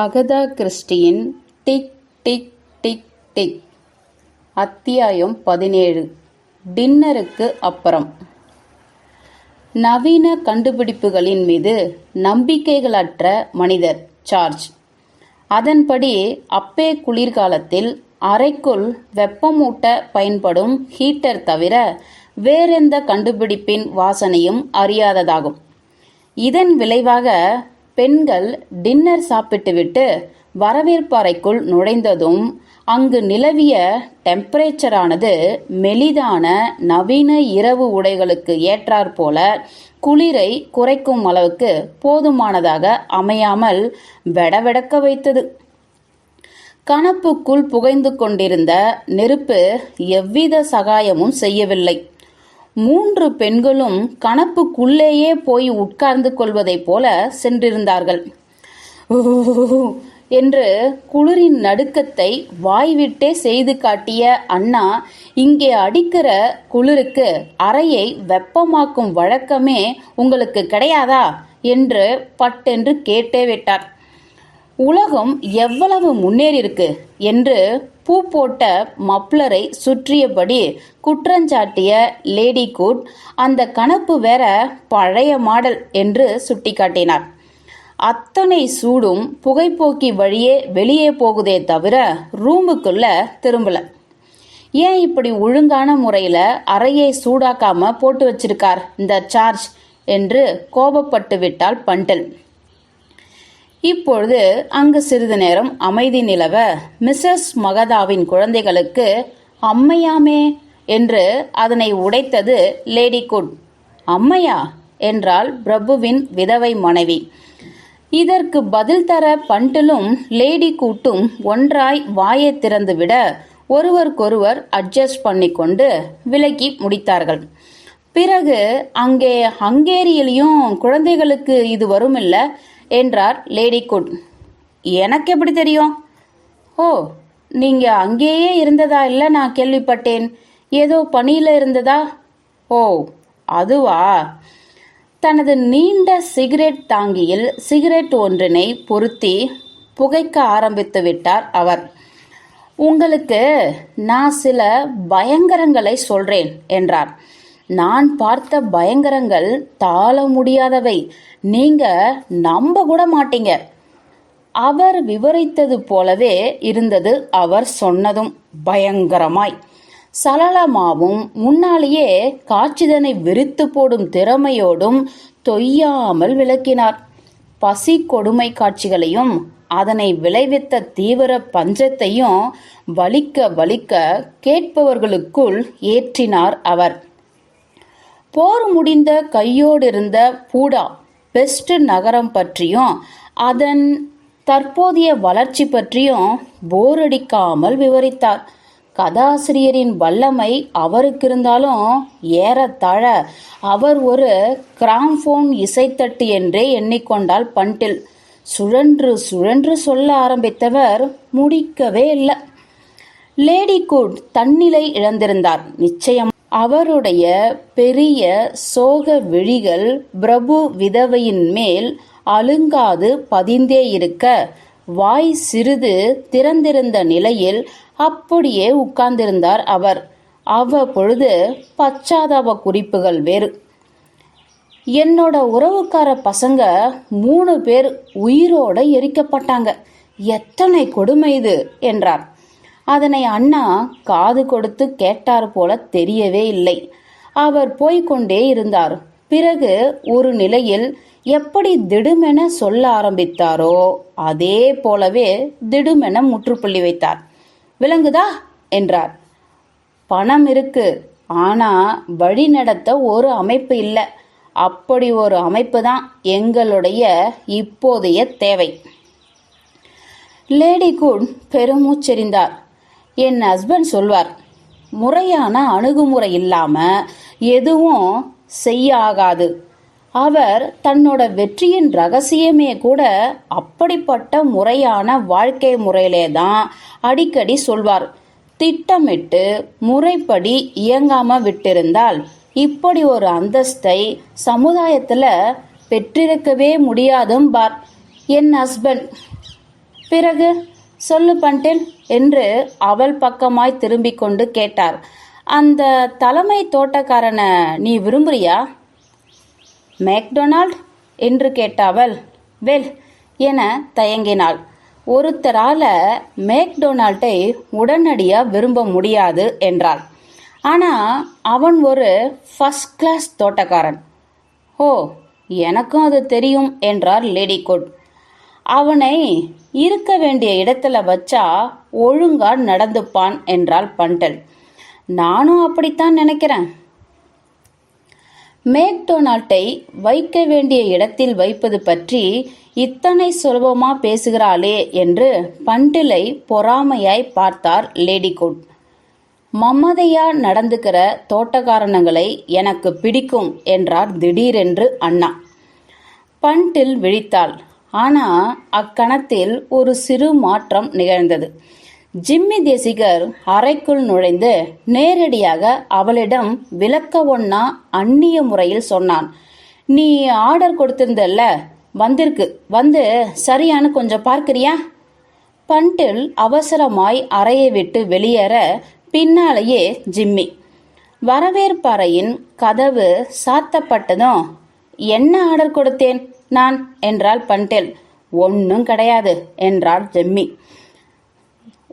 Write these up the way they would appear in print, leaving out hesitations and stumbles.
Agatha கிறிஸ்டியின் tick tick tick tick. அத்தியாயம் 17. டின்னருக்கு அப்புறம். நவீன கண்டுபிடிப்புகளின் மீது நம்பிக்கைகளற்ற மனிதர் சார்ஜ். அதன்படி அப்பே குளிர்காலத்தில் அறைக்குள் வெப்பமூட்ட பயன்படும் ஹீட்டர் தவிர வேறெந்த கண்டுபிடிப்பின் வாசனையும் அறியாததாகும். இதன் விளைவாக பெண்கள் டின்னர் சாப்பிட்டுவிட்டு வரவேற்பு அறைக்குள் நுழைந்ததும் அங்கு நிலவிய டெம்பரேச்சரானது மெலிதான நவீன இரவு உடைகளுக்கு ஏற்றாற்போல குளிரை குறைக்கும் அளவுக்கு போதுமானதாக அமையாமல் வெடவெடக்க வைத்தது. கணப்புக்குள் புகைந்து கொண்டிருந்த நெருப்பு எவ்வித சகாயமும் செய்யவில்லை. 3 பெண்களும் கணப்புக்குள்ளேயே போய் உட்கார்ந்து கொள்வதைப் போல சென்றிருந்தார்கள். என்று குளிரின் நடுக்கத்தை வாய்விட்டே செய்து காட்டிய அண்ணா, இங்கே அடிக்கிற குளிருக்கு அறையை வெப்பமாக்கும் வழக்கமே உங்களுக்கு கிடையாதா என்று பட்டென்று கேட்டே விட்டார். உலகம் எவ்வளவு முன்னேறியிருக்கு என்று பூ போட்ட மப்ளரை சுற்றியபடி குற்றஞ்சாட்டிய லேடி குட் அந்த கணப்பு வேற பழைய மாடல் என்று சுட்டிக்காட்டினார். அத்தனை சூடும் புகைப்போக்கி வழியே வெளியே போகுதே தவிர ரூமுக்குள்ள திரும்பல. ஏன் இப்படி ஒழுங்கான முறையில் அறையை சூடாக்காம போட்டு வச்சிருக்கார் இந்த சார்ஜ் என்று கோபப்பட்டு விட்டாள் பண்டில். இப்பொழுது அங்கு சிறிது நேரம் அமைதி நிலவ மிஸ்ஸஸ் மகதாவின் குழந்தைகளுக்கு அம்மையாமே என்று அதனை உடைத்தது லேடி குட். அம்மையா என்றாள் பிரபுவின் விதவை மனைவி. இதற்கு பதில் தர பண்டிலும் லேடி கூட்டும் ஒன்றாய் வாயை திறந்துவிட ஒருவருக்கொருவர் அட்ஜஸ்ட் பண்ணிக்கொண்டு விலக்கி முடித்தார்கள். பிறகு அங்கே ஹங்கேரியிலையும் குழந்தைகளுக்கு இது வரும் இல்ல என்றார் லேடி குட். எனக்கு எப்படி தெரியும்? ஓ, நீங்க அங்கேயே இருந்ததா இல்ல? நான் கேள்விப்பட்டேன். ஏதோ பணியில இருந்ததா? ஓ, அதுவா? தனது நீண்ட சிகரெட் தாங்கியில் சிகரெட் ஒன்றினை பொருத்தி புகைக்க ஆரம்பித்து விட்டார் அவர். உங்களுக்கு நான் சில பயங்கரங்களை சொல்றேன் என்றார். நான் பார்த்த பயங்கரங்கள் தாழ முடியாதவை. நீங்க நம்ப கூட மாட்டீங்க. அவர் விவரித்தது போலவே இருந்தது அவர் சொன்னதும். பயங்கரமாய் சலலமாவும் முன்னாலேயே காட்சிதனை விரித்து போடும் திறமையோடும் தொய்யாமல் விளக்கினார். பசி கொடுமை காட்சிகளையும் அதனை விளைவித்த தீவிர பஞ்சத்தையும் வலிக்க வலிக்க கேட்பவர்களுக்குள் ஏற்றினார் அவர். போர் முடிந்த கையோடிருந்த பூடா பெஸ்ட் நகரம் பற்றியும் அதன் தற்போதைய வளர்ச்சி பற்றியும் போரடிக்காமல் விவரித்தார். கதாசிரியரின் வல்லமை அவருக்கு இருந்தாலும் ஏறத்தாழ அவர் ஒரு கிராம்ஃபோன் இசைத்தட்டு என்றே எண்ணிக்கொண்டால் பண்டில். சுழன்று சுழன்று சொல்ல ஆரம்பித்தவர் முடிக்கவே இல்லை. லேடி குட் தன்னிலை இழந்திருந்தார் நிச்சயம். அவருடைய பெரிய சோக விழிகள் பிரபு விதவையின் மேல் அழுங்காது பதிந்தே இருக்க, வாய் சிறிது திறந்திருந்த நிலையில் அப்படியே உட்கார்ந்திருந்தார் அவர். அவ்வப்பொழுது பச்சாதாப குறிப்புகள் வேறு. என்னோட உறவுக்கார பசங்க 3 பேர் உயிரோட எரிக்கப்பட்டாங்க. எத்தனை கொடுமை இது என்றார். அதனை அண்ணா காது கொடுத்து கேட்டார் போல தெரியவே இல்லை. அவர் போய்கொண்டே இருந்தார். பிறகு ஒரு நிலையில் எப்படி திடுமென சொல்ல ஆரம்பித்தாரோ அதே போலவே திடுமென முற்றுப்புள்ளி வைத்தார். விளங்குதா என்றார். பணம் இருக்கு, ஆனா வழி நடத்த ஒரு அமைப்பு இல்லை. அப்படி ஒரு அமைப்பு தான் எங்களுடைய இப்போதைய தேவை. லேடி குட் பெருமூச்செறிந்தார். என் ஹஸ்பண்ட் சொல்வார், முறையான அணுகுமுறை இல்லாம எதுவும் செய்ய ஆகாது. அவர் தன்னோட வெற்றியின் ரகசியமே கூட அப்படிப்பட்ட முறையான வாழ்க்கை முறையிலே தான் அடிக்கடி சொல்வார். திட்டமிட்டு முறைப்படி இயங்காம விட்டிருந்தால் இப்படி ஒரு அந்தஸ்தை சமுதாயத்துல பெற்றிருக்கவே முடியாதும் பார் என் ஹஸ்பண்ட். பிறகு சொல்லு பண்டில் என்று அவள் பக்கமாய் திரும்பிக் கொண்டு கேட்டார். அந்த தலைமை தோட்டக்காரனை நீ விரும்புறியா? மேக்டொனால்ட் என்று கேட்டாவள். வெல் என தயங்கினாள். ஒருத்தரால மேக்டொனால்டை உடனடியாக விரும்ப முடியாது என்றாள். ஆனால் அவன் ஒரு ஃபர்ஸ்ட் கிளாஸ் தோட்டக்காரன். ஓ, எனக்கும் அது தெரியும் என்றார் லேடி குட். அவனை இருக்க வேண்டிய இடத்துல வச்சா ஒழுங்கா நடந்துப்பான் என்றாள் பண்டல். நானும் அப்படித்தான் நினைக்கிறேன். மேக்டொனால்டை வைக்க வேண்டிய இடத்தில் வைப்பது பற்றி இத்தனை சுலபமா பேசுகிறாளே என்று பண்டிலை பொறாமையாய் பார்த்தார் லேடி குட். மம்மதையா நடந்துக்கிற தோட்டக்காரனங்களை எனக்கு பிடிக்கும் என்றார் திடீரென்று அண்ணா. பண்டில் விழித்தாள். ஆனா அக்கணத்தில் ஒரு சிறு மாற்றம் நிகழ்ந்தது. ஜிம்மி தேசிகர் அறைக்குள் நுழைந்து நேரடியாக அவளிடம் விளக்க ஒன்னா அந்நிய முறையில் சொன்னான். நீ ஆர்டர் கொடுத்திருந்தல்ல, வந்திருக்கு, வந்து சரியானு கொஞ்சம் பார்க்கிறியா? பண்டில் அவசரமாய் அறையை விட்டு வெளியேற பின்னாலேயே ஜிம்மி. வரவேற்பறையின் கதவு சாத்தப்பட்டதும், என்ன ஆர்டர் கொடுத்தேன் நான் என்றாள் பண்டில். ஒன்னும் கிடையாது என்றாள் ஜிம்மி.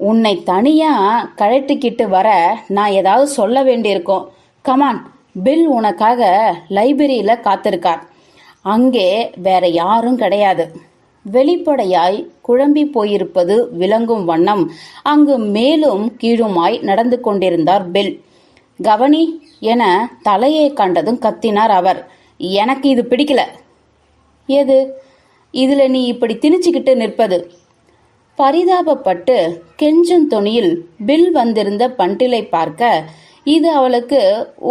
உன்னை தனியா கழட்டிக்கிட்டு வர நான் ஏதாவது சொல்ல வேண்டியிருக்கோம். கமான், பில் உனக்காக லைப்ரரியில காத்திருக்கார். அங்கே வேற யாரும் கிடையாது. வெளிப்படையாய் குழம்பி போயிருப்பது விளங்கும் வண்ணம் அங்கு மேலும் கீழுமாய் நடந்து கொண்டிருந்தார் பில். கவனி என தலையை கண்டதும் கத்தினார் அவர். எனக்கு இது பிடிக்கல. எது? இதுல நீ இப்படி திணிச்சுக்கிட்டு நிற்பது? பரிதாபப்பட்டு கெஞ்சும் தொனியில் பில் வந்திருந்த பண்டிலை பார்க்க இது அவளுக்கு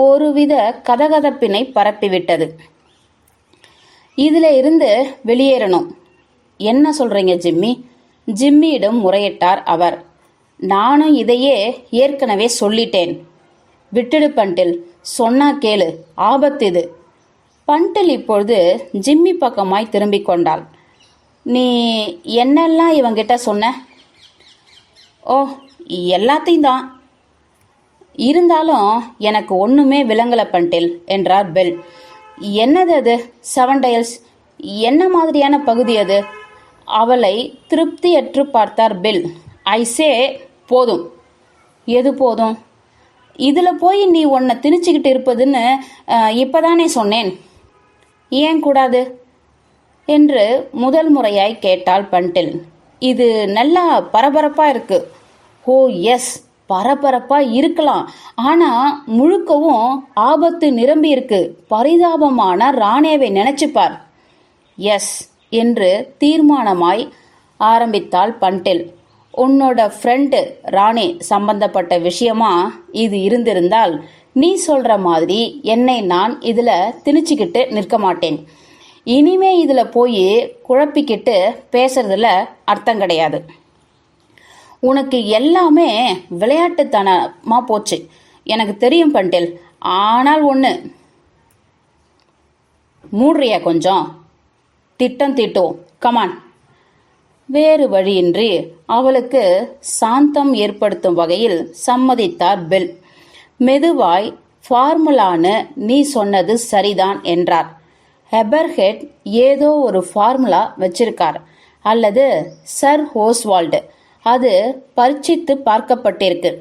ஒருவித கதகதப்பினை பரப்பிவிட்டது. இதுல இருந்து வெளியேறணும். என்ன சொல்றீங்க ஜிம்மி? ஜிம்மியிடம் முறையிட்டார் அவர். நானும் இதையே ஏற்கனவே சொல்லிட்டேன். விட்டுடு பண்டில், சொன்னா கேளு, ஆபத்து இது. பண்டில் இப்பொழுது ஜிம்மி பக்கமாய் திரும்பிக் கொண்டாள். நீ என்னெல்லாம் இவங்கிட்ட சொன்ன? ஓ, எல்லாத்தையும் தான். இருந்தாலும் எனக்கு ஒண்ணுமே விளங்கல பண்டில் என்றார் பெல். என்னது அது? 7 டயல்ஸ் என்ன மாதிரியான பகுதி அது? அவளை திருப்தியற்று பார்த்தார் பில். ஐசே, போதும். எது போதும்? இதுல போய் நீ உன்னை திணிச்சுக்கிட்டு இருப்பதுன்னு இப்பதானே சொன்னேன். ஏன் கூடாது என்று முதல் முறையாய் கேட்டாள் பண்டில். இது நல்லா பரபரப்பா இருக்கு. ஓ எஸ், பரபரப்பா இருக்கலாம். ஆனா முழுக்கவும் ஆபத்து நிரம்பி இருக்கு. பரிதாபமான ராணேவை நினைச்சுப்பார். எஸ் என்று தீர்மானமாய் ஆரம்பித்தாள் பண்டில். உன்னோட ஃப்ரெண்டு ராணே சம்பந்தப்பட்ட விஷயமா இது இருந்திருந்தால் நீ சொல்ற மாதிரி என்னை நான் இதுல திணிச்சுக்கிட்டு நிற்க மாட்டேன். இனிமே இதுல போய் குழப்பிக்கிட்டு பேசுறதுல அர்த்தம் கிடையாது. உனக்கு எல்லாமே விளையாட்டுத்தனமா போச்சு, எனக்கு தெரியும் பண்டில். ஆனால் ஒண்ணு, மூடுறியா கொஞ்சம்? திட்டம் தீட்டுவோம், கமான். வேறு வழியின்றி அவளுக்கு சாந்தம் ஏற்படுத்தும் வகையில் சம்மதித்தார் பில். மெதுவாய், ஃபார்முலான்னு நீ சொன்னது சரிதான் என்றார். ஹெபர்ஹெட் ஏதோ ஒரு ஃபார்முலா வச்சிருக்கார், அல்லது சர் ஹோஸ்வால்டு. அது பரீட்சித்து பார்க்கப்பட்டிருக்கு,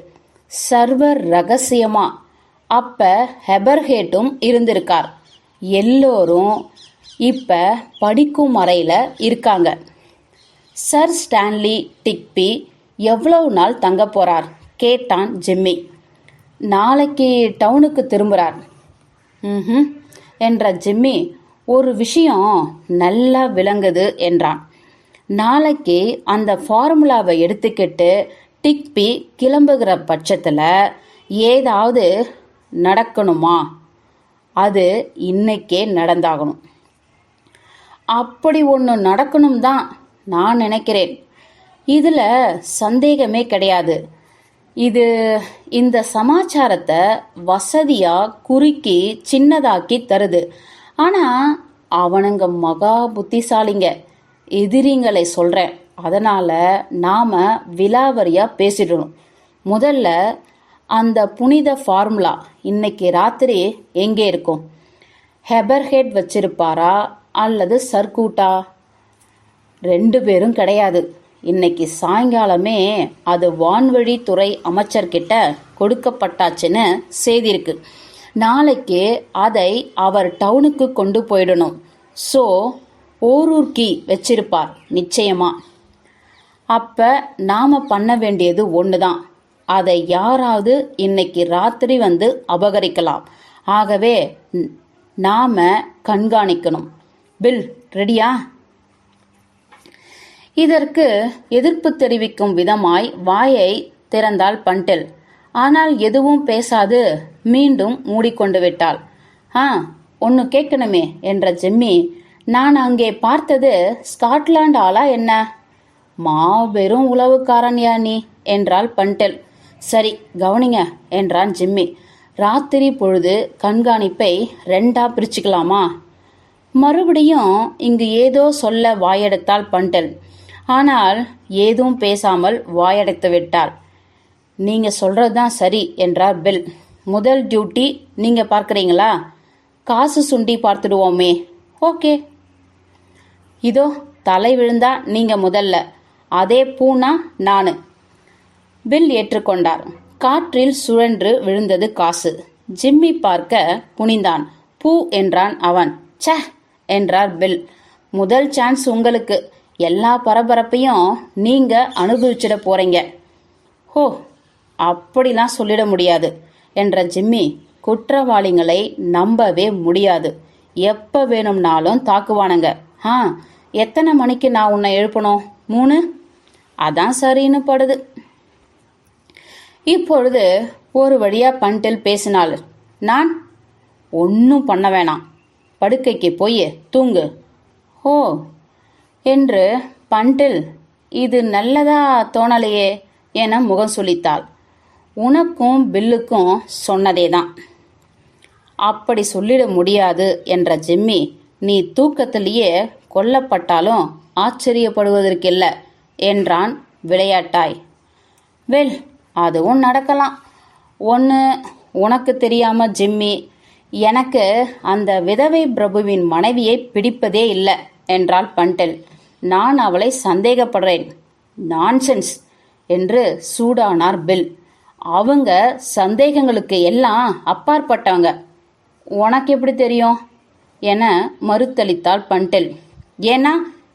சர்வர் ரகசியமா. அப்ப ஹெபர்ஹெட்டும் இருந்திருக்கார். எல்லோரும் இப்ப படிக்கும் அறையில இருக்காங்க. சர் ஸ்டான்லி டிக்பி எவ்வளவு நாள் தங்க போறார் கேட்டான் ஜிம்மி. நாளைக்கு டவுனுக்கு திரும்புறார் என்ற ஜிம்மி. ஒரு விஷயம் நல்லா விளங்குது என்றான். நாளைக்கு அந்த ஃபார்முலாவை எடுத்துக்கிட்டு டிக்பி கிளம்புகிற பட்சத்துல ஏதாவது நடக்கணுமா? அது இன்னைக்கே நடந்தாகணும். அப்படி ஒன்று நடக்கணும் தான் நான் நினைக்கிறேன். இதுல சந்தேகமே கிடையாது. இது இந்த சமாச்சாரத்தை வசதியா குறுக்கி சின்னதாக்கி தருது. ஆனா அவனுங்க மகா புத்திசாலிங்க. எதிரிங்களை சொல்றேன், அதனால நாம விலாவரியா பேசிடணும். முதல்ல அந்த புனித ஃபார்முலா இன்னைக்கு ராத்திரி எங்கே இருக்கும்? ஹெபர்ஹெட் வச்சிருப்பாரா அல்லது சர்க்கூட்டா? 2 பேரும் கிடையாது. இன்னைக்கு சாயங்காலமே அது வான்வழித்துறை அமைச்சர்கிட்ட கொடுக்கப்பட்டாச்சுன்னு செய்தி இருக்கு. நாளைக்கு அதை அவர் டவுனுக்கு கொண்டு போயிடணும். ஸோ ஓரூர் கீ வச்சிருப்பார் நிச்சயமா. அப்ப நாம பண்ண வேண்டியது ஒண்ணுதான். அதை யாராவது இன்னைக்கு ராத்திரி வந்து அபகரிக்கலாம். ஆகவே நாம கண்காணிக்கணும். பில் ரெடியா? இதற்கு எதிர்ப்பு தெரிவிக்கும் விதமாய் வாயை திறந்தாள் பண்டெல். ஆனால் எதுவும் பேசாது மீண்டும் மூடிக்கொண்டு விட்டாள். ஒன்னு கேட்கணுமே என்ற ஜிம்மி, நான் அங்கே பார்த்தது ஸ்காட்லாந்து ஆளா என்ன? மாபெரும் உளவுக்காரன் யா நீ என்றாள் பண்டெல். சரி கவனிங்க என்றான் ஜிம்மி. ராத்திரி பொழுது கண்காணிப்பை 2ஆ பிரிச்சுக்கலாமா? மறுபடியும் இங்கு ஏதோ சொல்ல வாயெடுத்தாள் பண்டெல். ஆனால் ஏதும் பேசாமல் வாயடைத்து விட்டாள். நீங்க சொல்றதுதான் சரி என்றார் பில். முதல் டியூட்டி நீங்க பார்க்கறீங்களா? காசு சுண்டி பார்த்துடுவோமே. ஓகே. இதோ தலை விழுந்தா நீங்க முதல்ல, அதே பூனா நானு. பில் ஏற்றுக்கொண்டார். காற்றில் சுழன்று விழுந்தது காசு. ஜிம்மி பார்க்க குனிந்தான். பூ என்றான் அவன். ச என்றார் பில். முதல் சான்ஸ் உங்களுக்கு. எல்லா பரபரப்பையும் நீங்க அனுபவிச்சிட போறீங்க. ஹோ, அப்படிலாம் சொல்லிட முடியாது என்ற ஜிம்மி. குற்றவாளிகளை நம்பவே முடியாது. எப்ப வேணும்னாலும் தாக்குவானுங்க. எத்தனை மணிக்கு நான் உன்னை எழுப்பணும்? 3. அதான் சரின்னு படுது. இப்பொழுது ஒரு வழியா பண்டெல் பேசினாள். நான் ஒன்னும் பண்ண வேணாம், படுக்கைக்கு போய் தூங்கு. ஓ என்று பண்டெல் இது நல்லதா தோணலையே என முகம் சுளித்தாள். உனக்கும் பில்லுக்கும் சொன்னதேதான். அப்படி சொல்லிட முடியாது என்ற ஜிம்மி, நீ தூக்கத்திலேயே கொல்லப்பட்டாலும் ஆச்சரியப்படுவதற்கில்லை என்றான் விளையாட்டாய். வெல், அதுவும் நடக்கலாம். ஒன்று உனக்கு தெரியாம ஜிம்மி, எனக்கு அந்த விதவை பிரபுவின் மனைவியை பிடிப்பதே இல்லை என்றாள் பண்டெல். நான் அவளை சந்தேகப்படுறேன். நான்சென்ஸ் என்று சூடானார் பில். அவங்க சந்தேகங்களுக்கு எல்லாம் அப்பாற்பட்டவங்க. உனக்கு எப்படி தெரியும் என மறுத்தளித்தாள் பண்டெல். ஏன்னா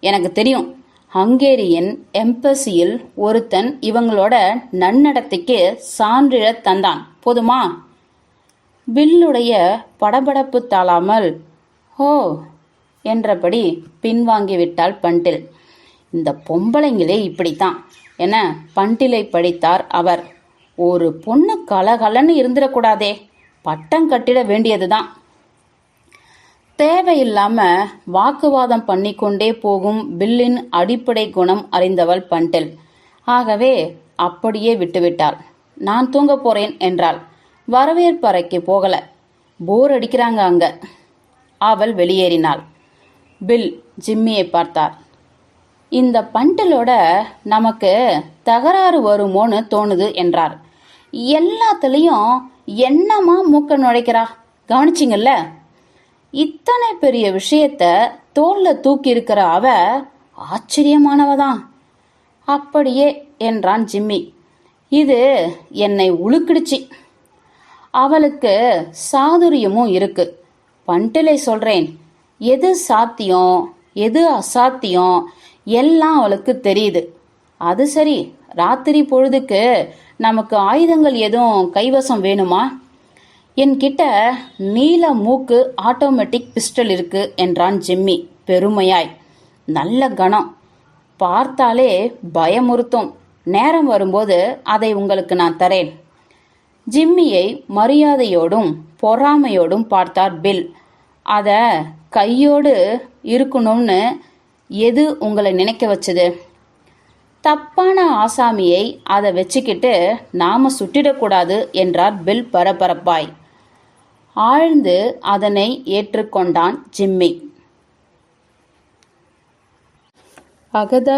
எனக்கு தெரியும். ஹங்கேரியன் எம்பசியில் ஒருத்தன் இவங்களோட நன்னடத்தைக்கு சான்றிதழ் தந்தான். போதுமா? பில்லுடைய படபடப்பு தாளாமல் ஓ என்றபடி பின்வாங்கிவிட்டாள் பண்டில். இந்த பொம்பளைங்களே இப்படித்தான் என பண்டிலை படித்தார் அவர். ஒரு பொண்ணு கலகலன்னு இருந்துடக்கூடாதே, பட்டம் கட்டிட வேண்டியதுதான். தேவையில்லாம வாக்குவாதம் பண்ணிக்கொண்டே போகும் பில்லின் அடிப்படை குணம் அறிந்தவள் பண்டில். ஆகவே அப்படியே விட்டுவிட்டாள். நான் தூங்க போறேன் என்றாள். வரவேற்பறைக்கு போகல, போர் அடிக்கிறாங்க அங்க. அவள் வெளியேறினாள். பில் ஜிம்மியை பார்த்தார். இந்த பண்டிலோட நமக்கு தகராறு வருமோன்னு தோணுது என்றார். எல்லாத்துலயும் என்னமா மூக்க நுழைக்கிறா, கவனிச்சிங்கல்ல? இத்தனை பெரிய விஷயத்த தோல்ல தூக்கி இருக்கிற அவ ஆச்சரியமானவதான். அப்படியே என்றான் ஜிம்மி. இது என்னை உழுக்கிடுச்சு. அவளுக்கு சாதுரியமும் இருக்கு. பண்டிலை சொல்றேன், எது சாத்தியம் எது அசாத்தியம் எல்லாம் அவளுக்கு தெரியுது. அது சரி, ராத்திரி பொழுதுக்கு நமக்கு ஆயுதங்கள் எதுவும் கைவசம் வேணுமா? என்கிட்ட நீல மூக்கு ஆட்டோமேட்டிக் பிஸ்டல் இருக்கு என்றான் ஜிம்மி பெருமையாய். நல்ல கணம், பார்த்தாலே பயமுறுத்தும். நேரம் வரும்போது அதை உங்களுக்கு நான் தரேன். ஜிம்மியை மரியாதையோடும் பொறாமையோடும் பார்த்தார் பில். அத கையோடு இருக்கணும்னு எது உங்களை நினைக்க வச்சது? தப்பான ஆசாமியை அதை வச்சுக்கிட்டு நாம சுட்டிடக்கூடாது என்றார் பில் பரபரப்பாய். ஆழ்ந்து அதனை ஏற்றுக்கொண்டான் ஜிம்மி. அகதா